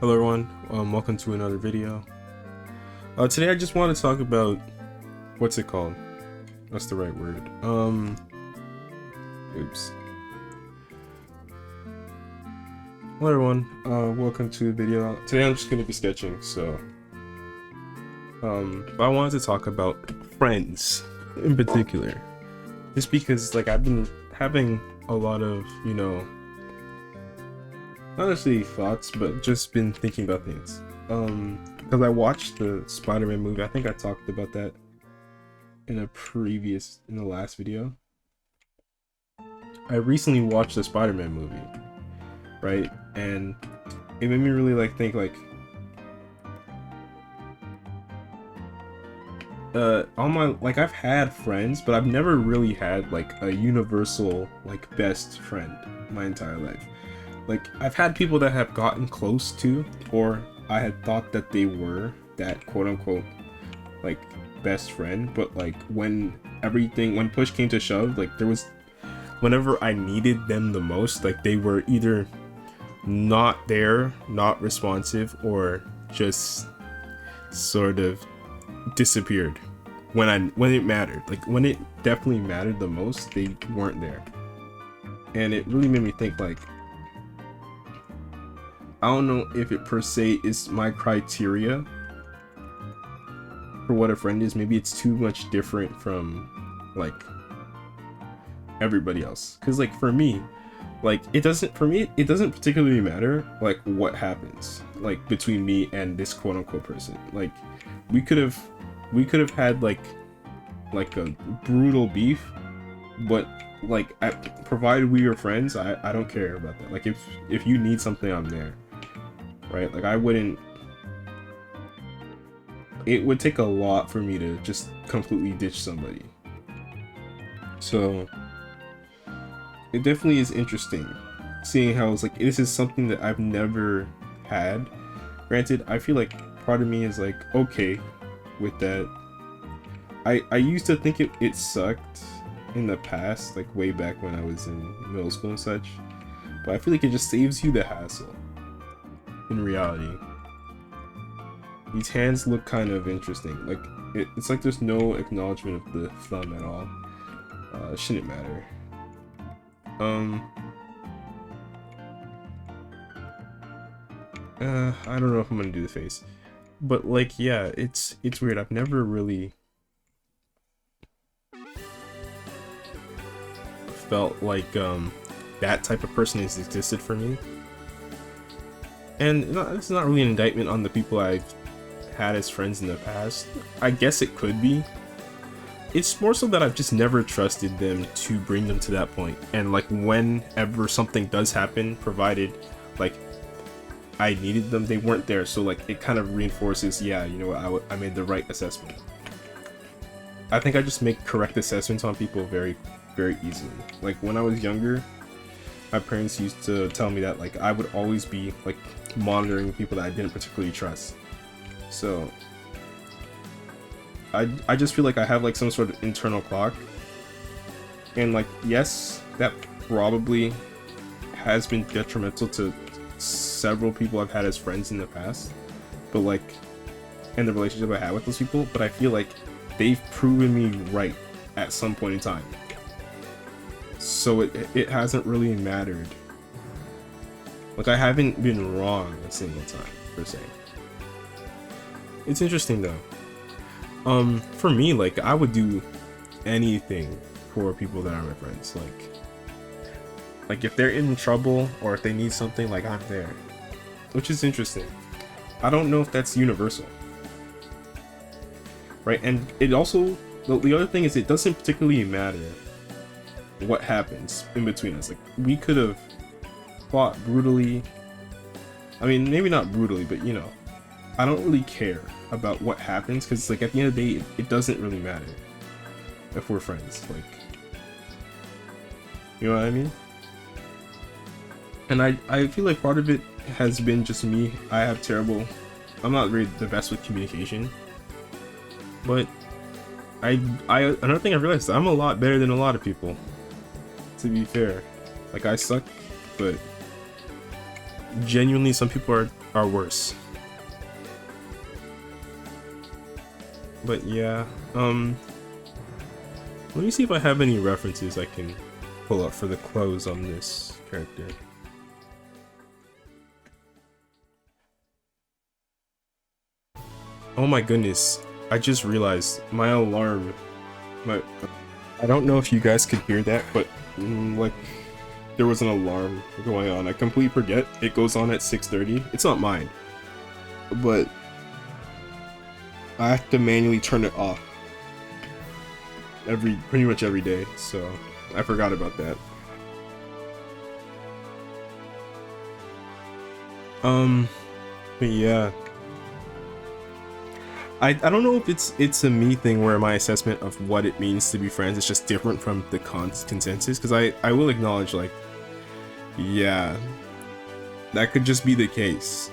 Hello everyone, welcome to another video. Today I just want to talk about, what's it called? That's the right word. Oops. Hello everyone, welcome to the video. Today I'm just going to be sketching, so but I wanted to talk about friends in particular. Just because, like, I've been having a lot of, not necessarily thoughts, but just been thinking about things. Because I watched the Spider-Man movie. I think I talked about that in the last video. I recently watched the Spider-Man movie, right? And it made me really think I've had friends, but I've never really had like a universal best friend my entire life. Like, I've had people that have gotten close to, or I had thought that they were that quote-unquote best friend, but when push came to shove, whenever I needed them the most, they were either not there, not responsive, or just sort of disappeared when it mattered. When it definitely mattered the most, they weren't there. And it really made me think, I don't know if it per se is my criteria for what a friend is. Maybe it's too much different from everybody else. Because for me, it doesn't particularly matter what happens between me and this quote unquote person. We could have had a brutal beef, but provided we were friends, I don't care about that. If you need something, I'm there. Right? It would take a lot for me to just completely ditch somebody. So it definitely is interesting seeing how it's this is something that I've never had. Granted, I feel part of me is okay with that. I used to think it sucked in the past, way back when I was in middle school and such, but I feel it just saves you the hassle. In reality, these hands look kind of interesting. It's there's no acknowledgement of the thumb at all. Shouldn't matter. I don't know if I'm gonna do the face, but yeah, it's weird. I've never really felt that type of person has existed for me. And it's not really an indictment on the people I've had as friends in the past. I guess it could be. It's more so that I've just never trusted them to bring them to that point. And whenever something does happen, provided I needed them, they weren't there. So it kind of reinforces, yeah, you know what, I made the right assessment. I think I just make correct assessments on people very, very easily. When I was younger, my parents used to tell me that I would always be monitoring people that I didn't particularly trust. So I just feel I have some sort of internal clock, and yes, that probably has been detrimental to several people I've had as friends in the past, but and the relationship I had with those people, but I feel they've proven me right at some point in time. So it hasn't really mattered. I haven't been wrong a single time, per se. It's interesting though. For me, I would do anything for people that are my friends. If they're in trouble or if they need something, I'm there. Which is interesting. I don't know if that's universal. Right? And it also, the other thing is, it doesn't particularly matter what happens in between us. We could have fought brutally. I mean, maybe not brutally, but I don't really care about what happens, because at the end of the day, it doesn't really matter if we're friends. You know what I mean? And I feel part of it has been just me. I'm not really the best with communication, but another thing I realized is I'm a lot better than a lot of people, to be fair. I suck, but genuinely, some people are worse. But yeah, let me see if I have any references I can pull up for the clothes on this character. Oh my goodness, I just realized my alarm. I don't know if you guys could hear that, but like there was an alarm going on. I completely forget. It goes on at 6:30. It's not mine, but I have to manually turn it off pretty much every day, so I forgot about that. But yeah, I don't know if it's a me thing where my assessment of what it means to be friends is just different from the consensus, because I will acknowledge, like, yeah, that could just be the case.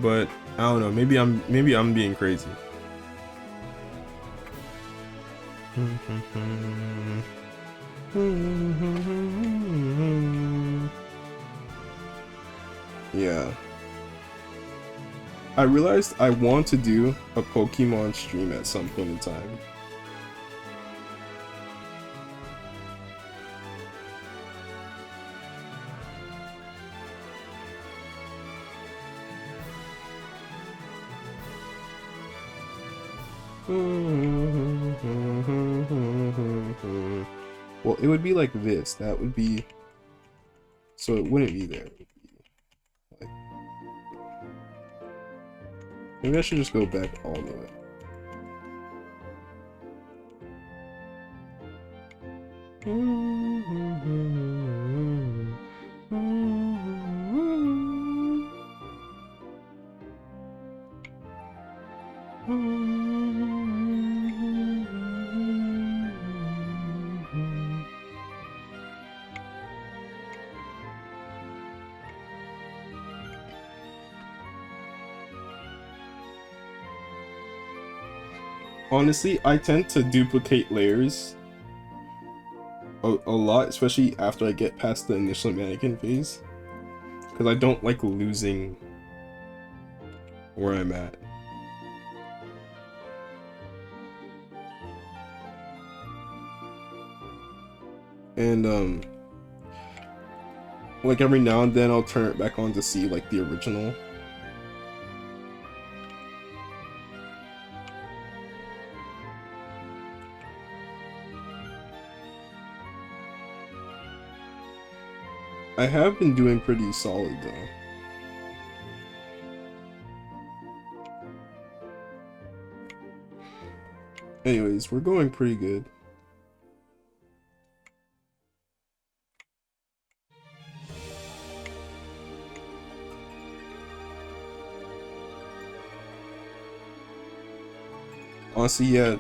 But I don't know, maybe I'm being crazy. Yeah. I realized I want to do a Pokemon stream at some point in time. Well, it would be like this. That would be... So it wouldn't be there. It would be like... Maybe I should just go back all the way. Honestly, I tend to duplicate layers a lot, especially after I get past the initial mannequin phase, because I don't like losing where I'm at. And like every now and then I'll turn it back on to see like the original. I have been doing pretty solid though. Anyways, we're going pretty good. Honestly, yeah,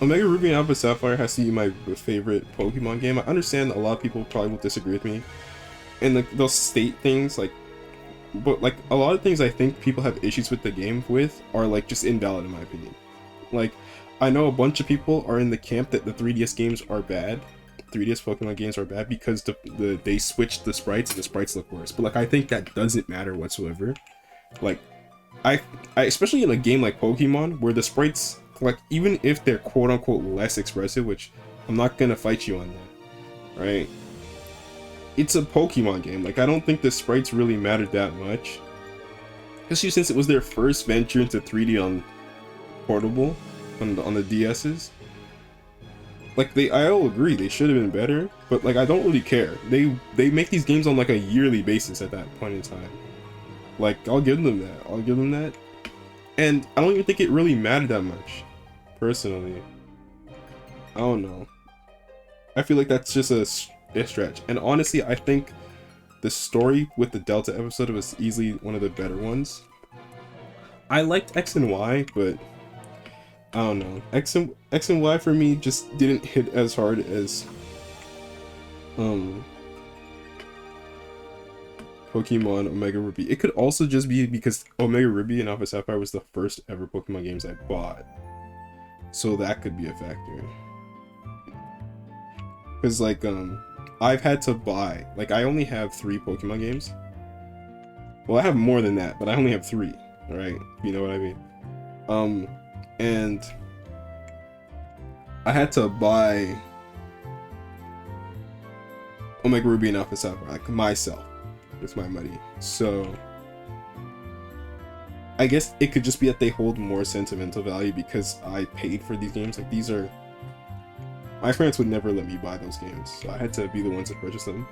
Omega Ruby and Alpha Sapphire has to be my favorite Pokemon game. I understand a lot of people probably will disagree with me, and they'll state things like, but like a lot of things I think people have issues with the game with are like just invalid in my opinion. Like, I know a bunch of people are in the camp that the 3DS games are bad. 3DS Pokemon games are bad because they switched the sprites and the sprites look worse. But like, I think that doesn't matter whatsoever. Like, I especially in a game like Pokemon where the sprites, like, even if they're quote unquote less expressive, which I'm not gonna fight you on that, right? It's a Pokemon game. Like, I don't think the sprites really mattered that much, especially since it was their first venture into 3D on portable on the DS's. Like, I'll agree they should have been better, but like, I don't really care. They make these games on like a yearly basis at that point in time. Like, I'll give them that. And I don't even think it really mattered that much, personally. I don't know. I feel like that's just a stretch. And honestly, I think the story with the Delta episode was easily one of the better ones. I liked X and Y, but I don't know. X and Y for me just didn't hit as hard as Pokemon Omega Ruby. It could also just be because Omega Ruby and Alpha Sapphire was the first ever Pokemon games I bought, so that could be a factor. Because like I've had to buy, like, I only have 3 Pokemon games. Well, I have more than that, but I only have 3, right? You know what I mean? And I had to buy Omega Ruby and Alpha Sapphire, like, myself, with my money. So I guess it could just be that they hold more sentimental value because I paid for these games. Like, these are... My parents would never let me buy those games, so I had to be the one to purchase them.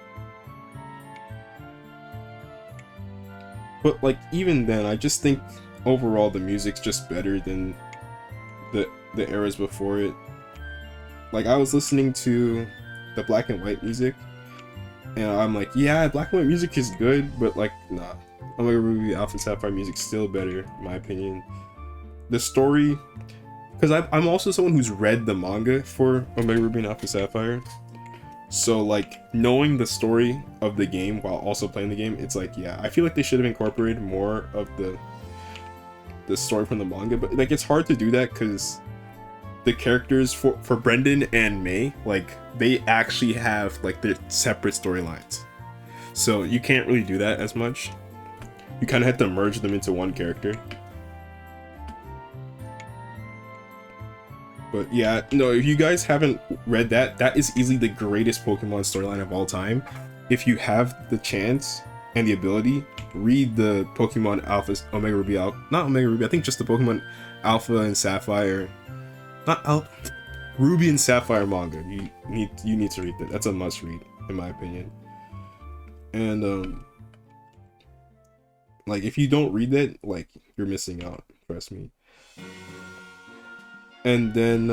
But, like, even then, I just think overall the music's just better than the eras before it. Like, I was listening to the black and white music, and I'm like, yeah, black and white music is good, but, like, nah. Omega Ruby Alpha Sapphire music's still better, in my opinion. The story... Because I'm also someone who's read the manga for Omega Ruby and Alpha Sapphire. So, like, knowing the story of the game while also playing the game, it's like, yeah, I feel like they should have incorporated more of the story from the manga. But, like, it's hard to do that because the characters for Brendan and May, like, they actually have, like, their separate storylines. So you can't really do that as much. You kind of have to merge them into one character. But yeah, no, if you guys haven't read that, that is easily the greatest Pokemon storyline of all time. If you have the chance and the ability, read the Pokemon Alpha, Omega Ruby, not Omega Ruby, I think just the Pokemon Alpha and Sapphire, Ruby and Sapphire manga. You need to read that. That's a must read, in my opinion. And like, if you don't read that, like, you're missing out, trust me. And then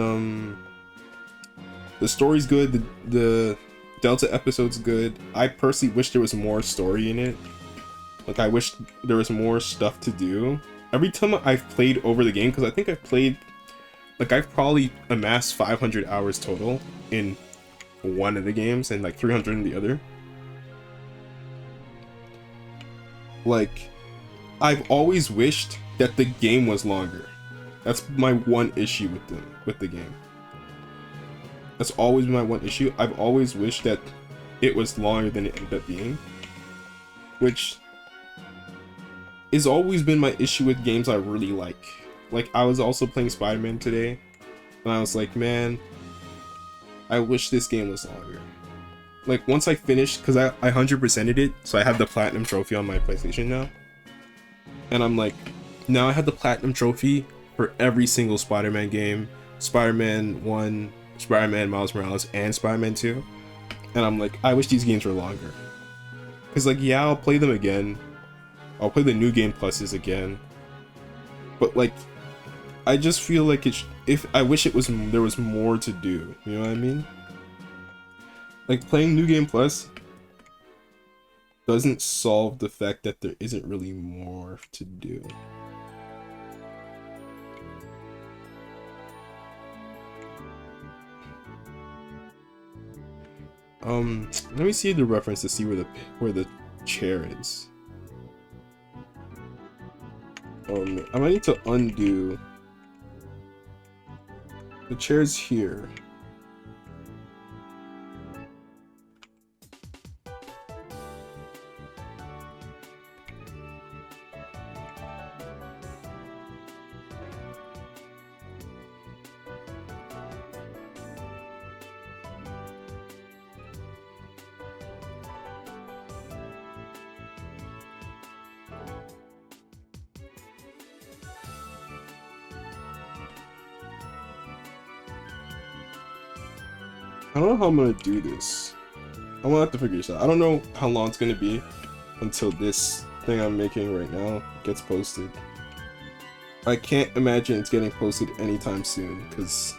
the story's good, the Delta episode's good. I personally wish there was more story in it. Like, I wish there was more stuff to do. Every time I've played over the game, because I think I've played, like, I've probably amassed 500 hours total in one of the games and like 300 in the other. Like, I've always wished that the game was longer. That's my one issue with the game. That's always been my one issue. I've always wished that it was longer than it ended up being. Which has always been my issue with games I really like. Like, I was also playing Spider-Man today, and I was like, man, I wish this game was longer. Like, once I finished, because I 100%ed it, so I have the Platinum Trophy on my PlayStation now. And I'm like, now I have the Platinum Trophy for every single Spider-Man game, Spider-Man 1, Spider-Man Miles Morales, and Spider-Man 2. And I'm like, I wish these games were longer. Because, like, yeah, I'll play them again. I'll play the new game pluses again. But, like, I just feel like I wish there was more to do. You know what I mean? Like, playing New Game Plus doesn't solve the fact that there isn't really more to do. Let me see the reference to see where the chair is. I might need to undo. The chair's here. I don't know how I'm gonna do this. I'm gonna have to figure this out. I don't know how long it's gonna be until this thing I'm making right now gets posted. I can't imagine it's getting posted anytime soon, because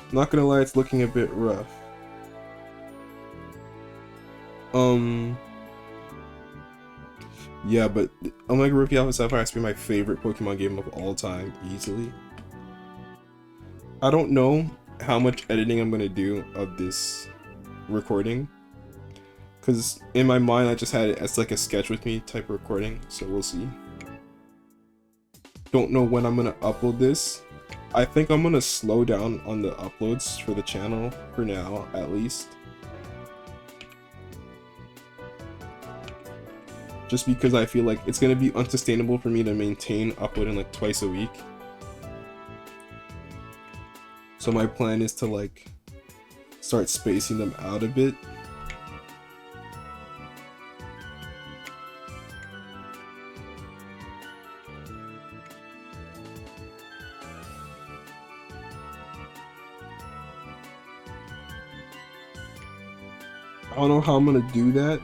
I'm not gonna lie, it's looking a bit rough. Yeah, but Omega Ruby Alpha Sapphire has to be my favorite Pokemon game of all time, easily. I don't know how much editing I'm gonna do of this recording, because in my mind I just had it as like a sketch with me type of recording, so we'll see. Don't know when I'm gonna upload this. I think I'm gonna slow down on the uploads for the channel for now, at least, just because I feel like it's gonna be unsustainable for me to maintain uploading like twice a week. So my plan is to like start spacing them out a bit. I don't know how I'm gonna do that,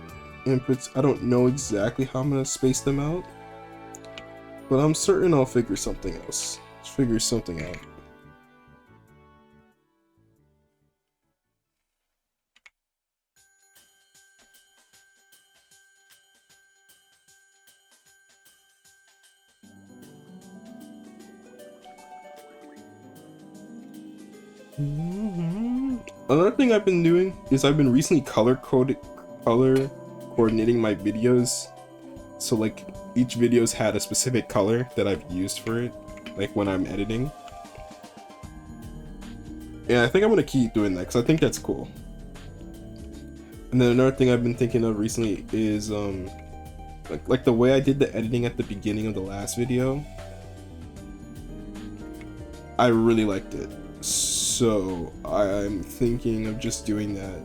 and I don't know exactly how I'm gonna space them out, but I'm certain I'll figure something else. Figure something out. Another thing I've been doing is I've been recently color coordinating my videos, so like each video's had a specific color that I've used for it, like when I'm editing. And I think I'm gonna keep doing that because I think that's cool. And then another thing I've been thinking of recently is like the way I did the editing at the beginning of the last video. I really liked it. So I'm thinking of just doing that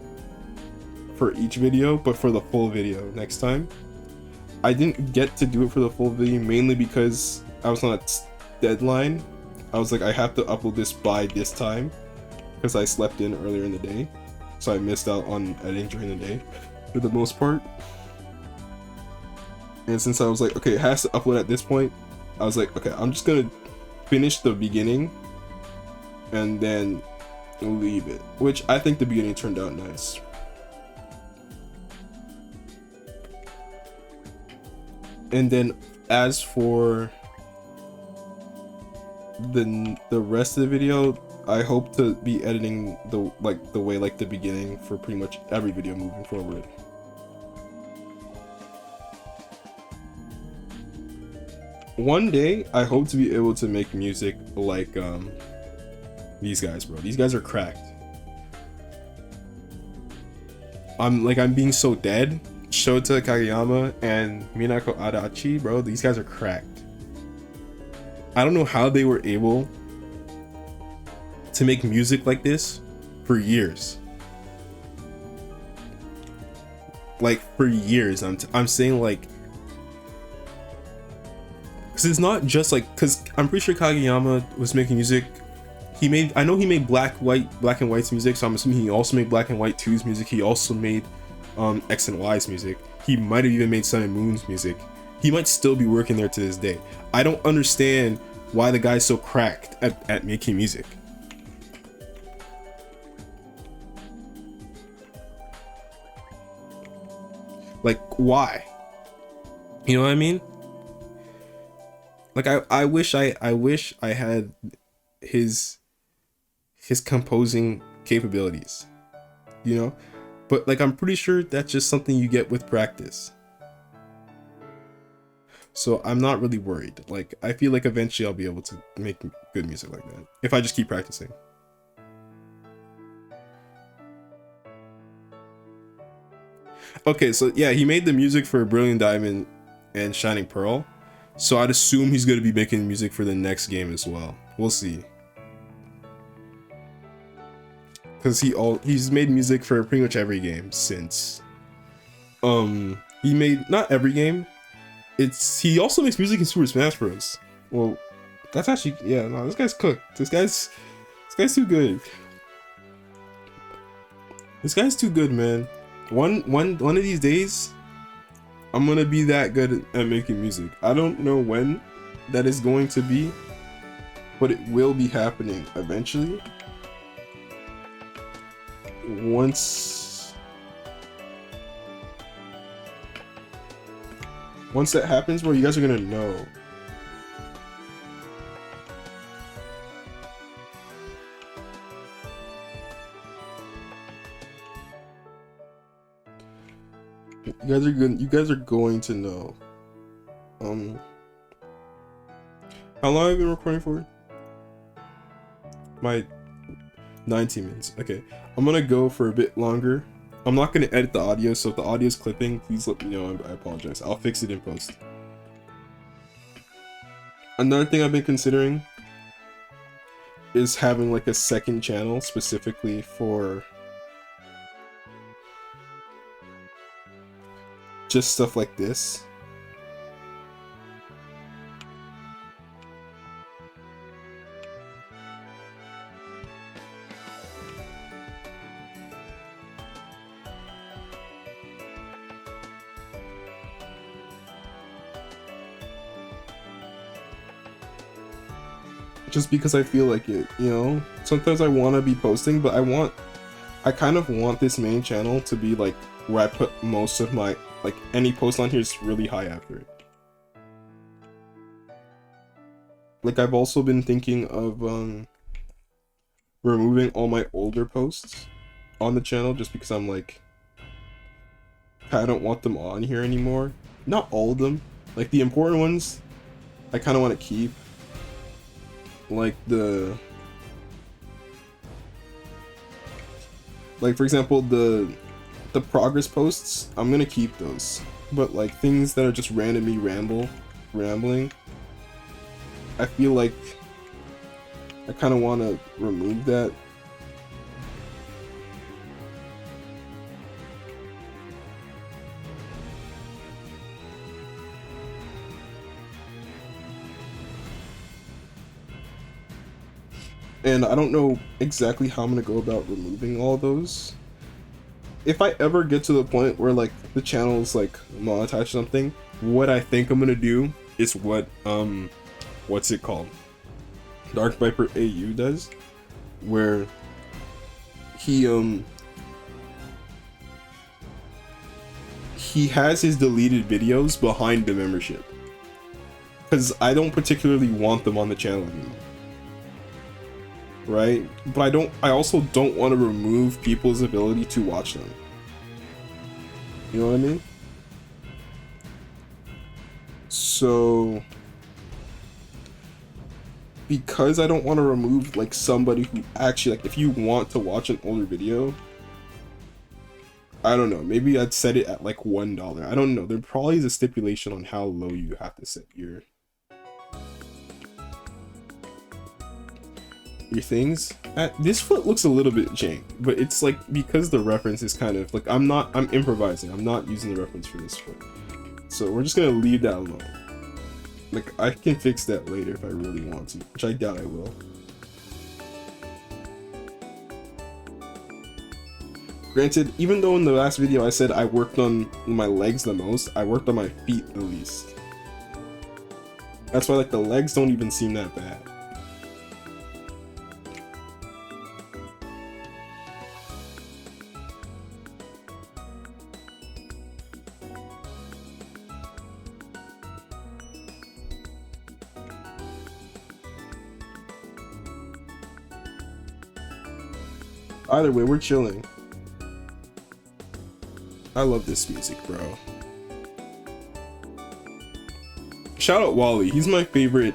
for each video, but for the full video next time. I didn't get to do it for the full video mainly because I was on a deadline. I was like, I have to upload this by this time because I slept in earlier in the day, so I missed out on editing during the day for the most part. And since I was like, okay, it has to upload at this point, I was like, okay, I'm just gonna finish the beginning and then leave it, which I think the beginning turned out nice. And then as for the rest of the video, I hope to be editing the way like the beginning for pretty much every video moving forward. One day I hope to be able to make music like these guys, bro. These guys are cracked. I'm being so dead. Shota Kageyama and Minako Adachi, bro, these guys are cracked. I don't know how they were able to make music like this for years. Like for years. I'm saying like, because it's not just like, because I'm pretty sure Kageyama was making music. I know he made black and white's music, so I'm assuming he also made Black and White 2's music. He also made X and Y's music. He might have even made Sun and Moon's music. He might still be working there to this day. I don't understand why the guy's so cracked at making music. Like, why? You know what I mean? Like, I wish I had his composing capabilities, you know? But like, I'm pretty sure that's just something you get with practice. So I'm not really worried. Like, I feel like eventually I'll be able to make good music like that if I just keep practicing. Okay, so yeah, he made the music for Brilliant Diamond and Shining Pearl. So I'd assume he's going to be making music for the next game as well. We'll see. Because he's made music for pretty much every game since. He made, not every game. He also makes music in Super Smash Bros. Well, that's actually, yeah, no, this guy's cooked. This guy's too good. This guy's too good, man. One of these days, I'm gonna be that good at making music. I don't know when that is going to be, but it will be happening eventually. Once that happens, bro, you guys are gonna know. You guys are going to know. How long have I been recording for? My 19 minutes. Okay, I'm gonna go for a bit longer. I'm not gonna edit the audio, so if the audio's clipping, please let me know. I apologize. I'll fix it in post. Another thing I've been considering is having like a second channel specifically for just stuff like this. Just because I feel like it, you know? Sometimes I want to be posting, but I kind of want this main channel to be like where I put most of my, like any post on here is really high effort. Like I've also been thinking of removing all my older posts on the channel just because I'm like, I don't want them on here anymore. Not all of them, like the important ones I kind of want to keep. Like for example the progress posts, I'm gonna keep those, but like things that are just randomly rambling, I feel like I kind of want to remove that. And I don't know exactly how I'm gonna go about removing all those. If I ever get to the point where like the channel is like monetized or something, what I think I'm gonna do is what what's it called? Dark Viper AU does, where he has his deleted videos behind the membership, because I don't particularly want them on the channel anymore. Right? But I also don't want to remove people's ability to watch them. You know what I mean? So because I don't want to remove like somebody who actually, like, if you want to watch an older video, I don't know, maybe I'd set it at like $1. I don't know. There probably is a stipulation on how low you have to set your things. This foot looks a little bit jank, but it's like because the reference is kind of like I'm improvising. I'm not using the reference for this foot, so we're just gonna leave that alone. Like I can fix that later if I really want to, which I doubt I will. Granted, even though in the last video I said I worked on my legs the most, I worked on my feet the least. That's why like the legs don't even seem that bad. Either way, we're chilling. I love this music, bro. Shout out Wally. He's my favorite.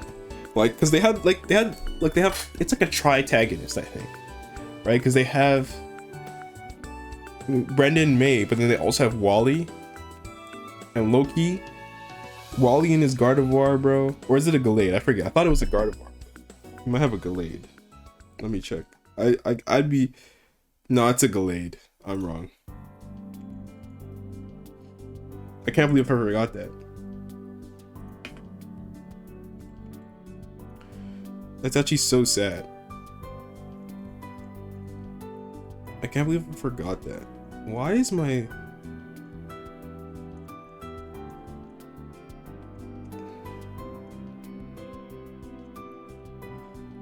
Like, cause they have, it's like a tri-tagonist, I think, right? Cause they have Brendan May, but then they also have Wally and Loki. Wally and his Gardevoir, bro. Or is it a Gallade? I forget. I thought it was a Gardevoir. He might have a Gallade. Let me check. I'd be. No, it's a Gallade. I'm wrong. I can't believe I forgot that. That's actually so sad. I can't believe I forgot that. Why is my...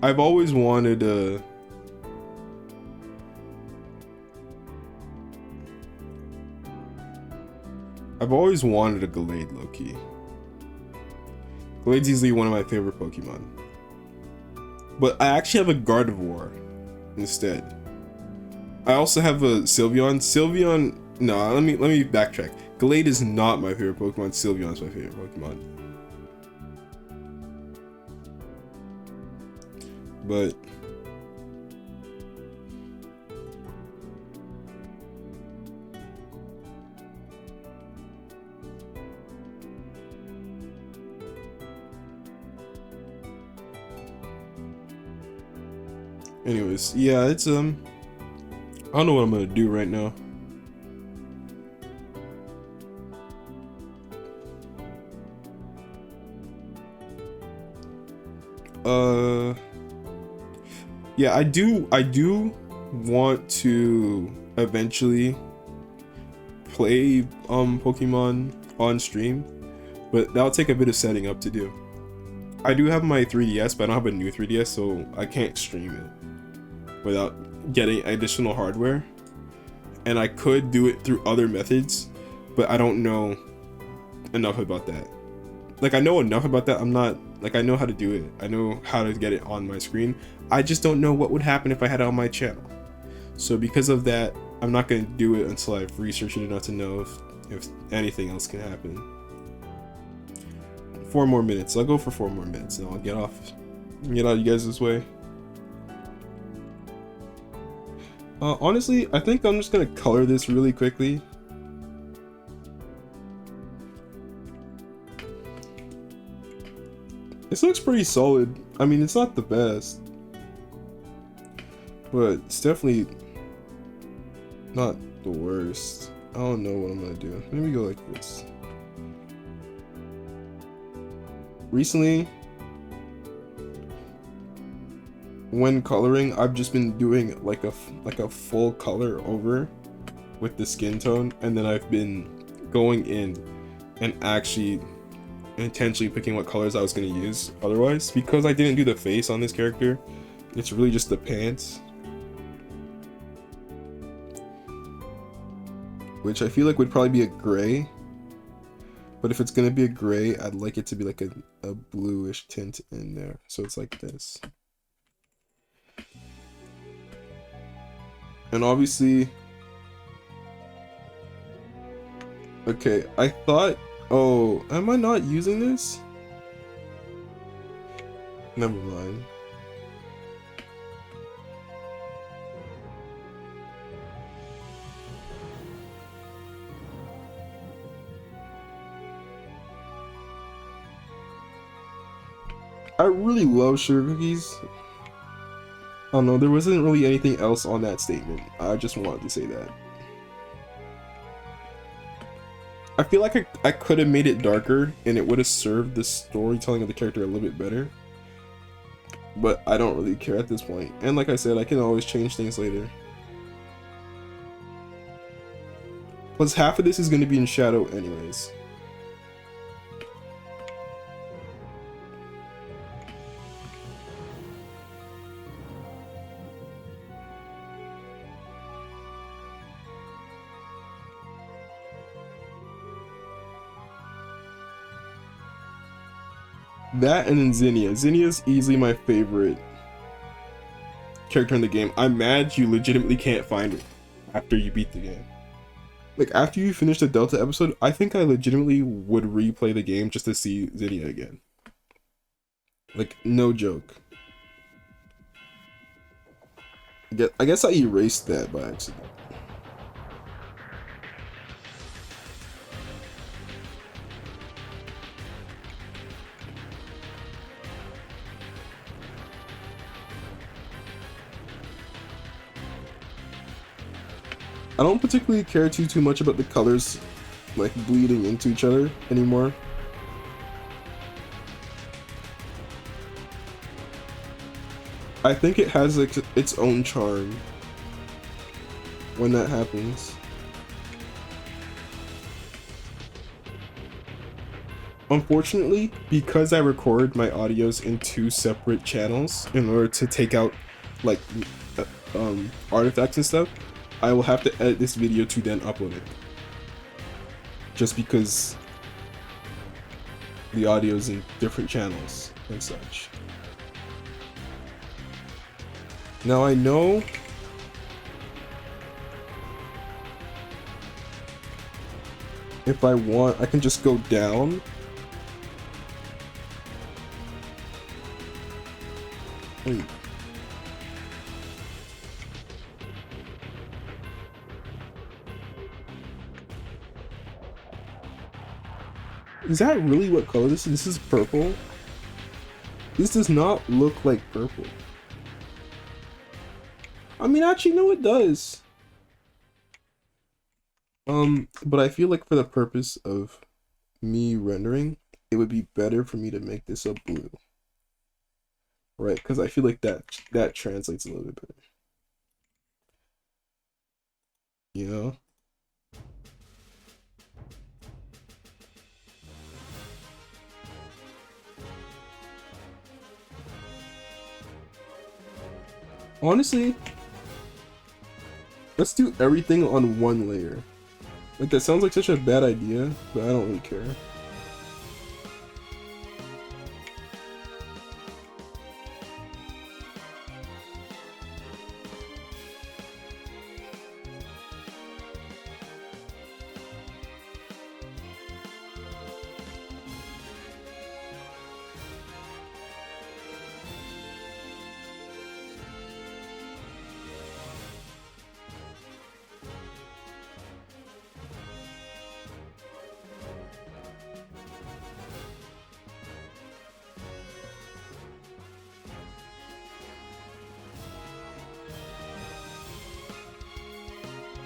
I've always wanted a... I've always wanted a Gallade, low-key. Gallade's easily one of my favorite Pokemon. But I actually have a Gardevoir instead. I also have a Sylveon. Sylveon... No, let me backtrack. Gallade is not my favorite Pokemon. Sylveon is my favorite Pokemon. But... Anyways, yeah, it's I don't know what I'm gonna do right now. Yeah, I do want to eventually play Pokemon on stream, but that'll take a bit of setting up to do. I do have my 3DS, but I don't have a new 3DS, so I can't stream it without getting additional hardware. And I could do it through other methods, but I don't know enough about that. Like, I know enough about that. I'm not, like, I know how to do it. I know how to get it on my screen. I just don't know what would happen if I had it on my channel. So because of that, I'm not going to do it until I've researched it enough to know if anything else can happen. 4 more minutes. I'll go for 4 more minutes and I'll get off. Get out of you guys' way. Honestly, I think I'm just going to color this really quickly. This looks pretty solid. I mean, it's not the best, but it's definitely not the worst. I don't know what I'm gonna do. Maybe go like this. Recently, when coloring, I've just been doing like a full color over with the skin tone, and then I've been going in and actually intentionally picking what colors I was going to use otherwise, because I didn't do the face on this character. It's really just the pants, which I feel like would probably be a gray, but if it's going to be a gray, I'd like it to be like a bluish tint in there, so it's like this. And obviously, okay, I thought, oh, am I not using this? Never mind. I really love sugar cookies. I don't know, there wasn't really anything else on that statement. I just wanted to say that. I feel like I could have made it darker and it would have served the storytelling of the character a little bit better. But I don't really care at this point. And like I said, I can always change things later. Plus half of this is going to be in shadow anyways. That and then Zinnia. Zinnia's easily my favorite character in the game. I'm mad you legitimately can't find her after you beat the game. Like, after you finish the Delta episode, I think I legitimately would replay the game just to see Zinnia again. Like, no joke. I guess I erased that by accident. I don't particularly care too much about the colors like bleeding into each other anymore. I think it has like its own charm when that happens. Unfortunately, because I record my audios in 2 separate channels in order to take out like artifacts and stuff, I will have to edit this video to then upload it. Just because the audio is in different channels and such. Now I know if I want, I can just go down. Wait. Is that really what color this is? This is purple? This does not look like purple. I mean, actually, no, it does. But I feel like for the purpose of me rendering, it would be better for me to make this a blue. Right? Because I feel like that translates a little bit better. You know? Honestly, let's do everything on one layer. Like, that sounds like such a bad idea, but I don't really care.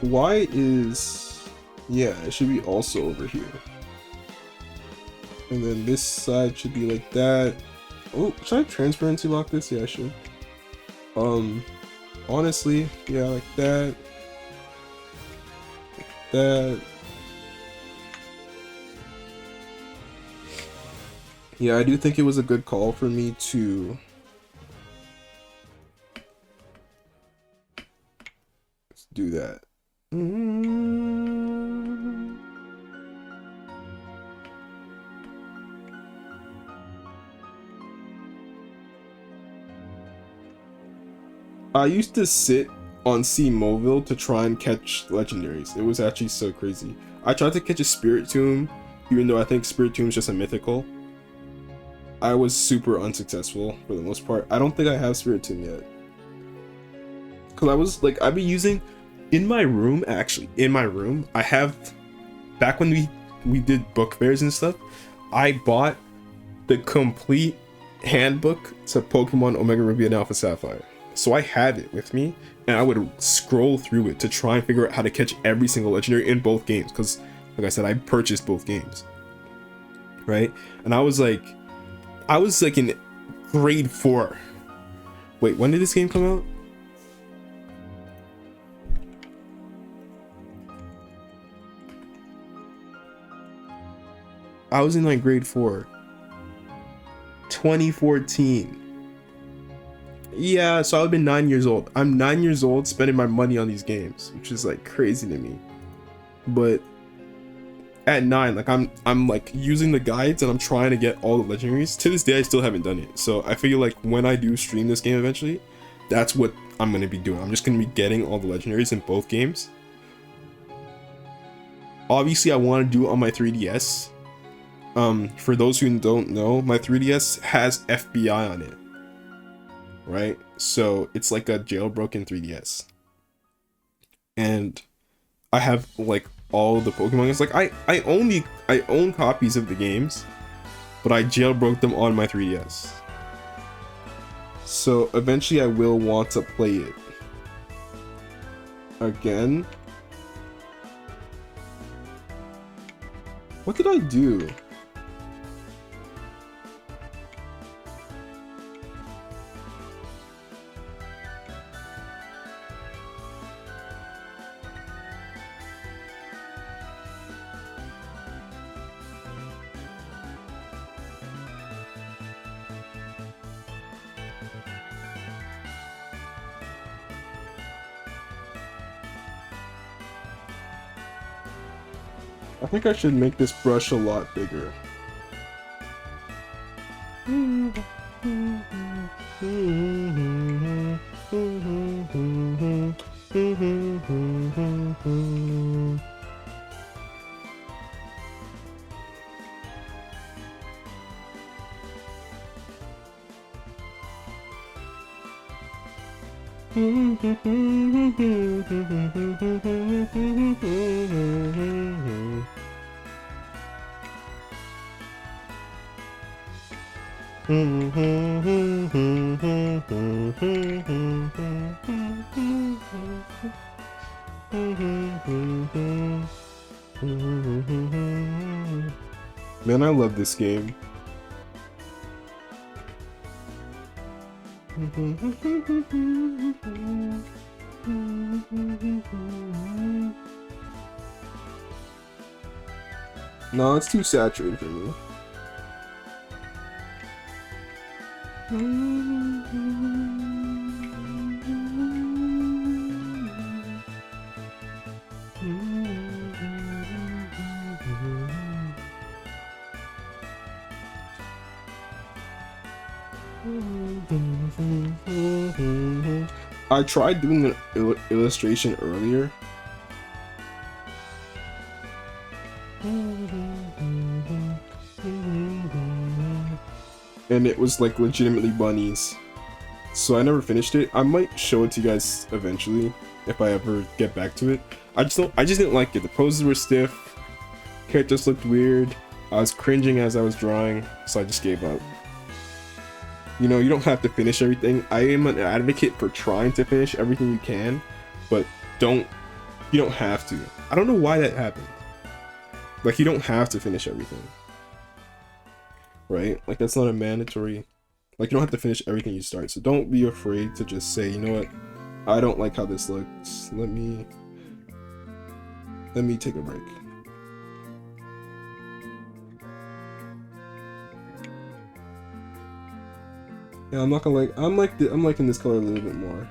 Y is, yeah, it should be also over here. And then this side should be like that. Oh, should I transparency lock this? Yeah, I should. Honestly, yeah, like that. Like that. Yeah, I do think it was a good call for me to do that. I used to sit on C Mobile to try and catch legendaries. It was actually so crazy. I tried to catch a Spirit Tomb, even though I think Spirit Tomb is just a mythical. I was super unsuccessful for the most part. I don't think I have Spirit Tomb yet. Cause I was like, I've been using in my room, actually. In my room, I have, back when we did book fairs and stuff, I bought the complete handbook to Pokemon Omega Ruby and Alpha Sapphire. So I have it with me, and I would scroll through it to try and figure out how to catch every single legendary in both games. Because, like I said, I purchased both games, right? And I was like in grade 4. Wait, when did this game come out? I was in like grade 4. 2014. Yeah, so I've been 9 years old. I'm 9 years old spending my money on these games, which is like crazy to me. But at 9, like I'm like using the guides and I'm trying to get all the legendaries. To this day, I still haven't done it. So I feel like when I do stream this game eventually, that's what I'm gonna be doing. I'm just gonna be getting all the legendaries in both games. Obviously, I want to do it on my 3DS. For those who don't know, my 3DS has FBI on it. Right? So it's like a jailbroken 3DS. And I have like all the Pokemon games. Like I own copies of the games, but I jailbroke them on my 3DS. So eventually I will want to play it again. What did I do? I think I should make this brush a lot bigger. Man, I love this game. No, it's too saturated for me. I tried doing an illustration earlier. And it was like legitimately bunnies. So I never finished it. I might show it to you guys eventually if I ever get back to it. I just didn't like it. The poses were stiff. Characters looked weird. I was cringing as I was drawing, so I just gave up. You know, you don't have to finish everything. I am an advocate for trying to finish everything you can, but you don't have to. I don't know why that happened. Like, you don't have to finish everything. Right? Like, that's not a mandatory, like, you don't have to finish everything you start. So don't be afraid to just say, you know what, I don't like how this looks. Let me take a break. Yeah, I'm not gonna like, I'm liking this color a little bit more.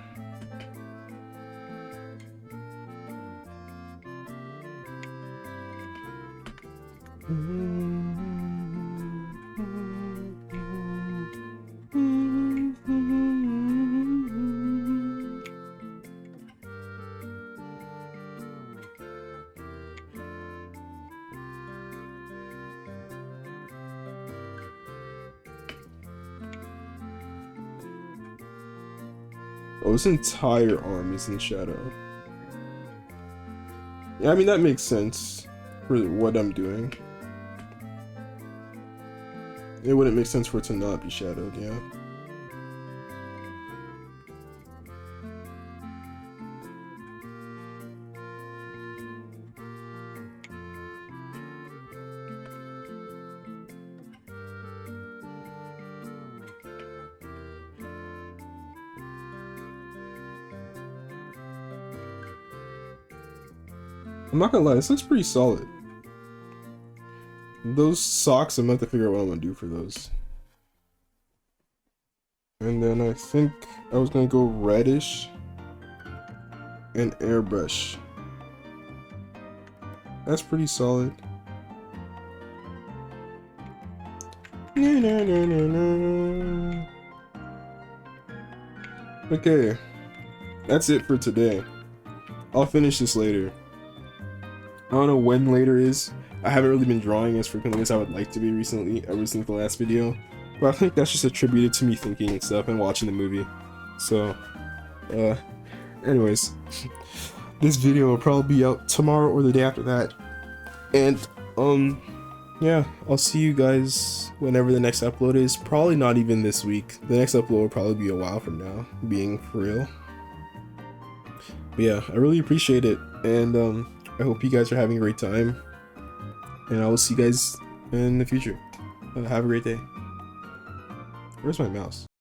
Oh, this entire arm is in shadow. Yeah, I mean, that makes sense for what I'm doing. It wouldn't make sense for it to not be shadowed, yeah. I'm not gonna lie, this looks pretty solid. Those socks, I'm gonna have to figure out what I'm gonna do for those. And then I think I was gonna go reddish and airbrush. That's pretty solid. Okay, that's it for today. I'll finish this later. I don't know when later is. I haven't really been drawing as frequently as I would like to be recently, ever since the last video. But I think that's just attributed to me thinking and stuff and watching the movie. So, anyways, this video will probably be out tomorrow or the day after that. And, yeah, I'll see you guys whenever the next upload is. Probably not even this week. The next upload will probably be a while from now, being for real. But yeah, I really appreciate it. And, I hope you guys are having a great time, and I will see you guys in the future. Have a great day. Where's my mouse?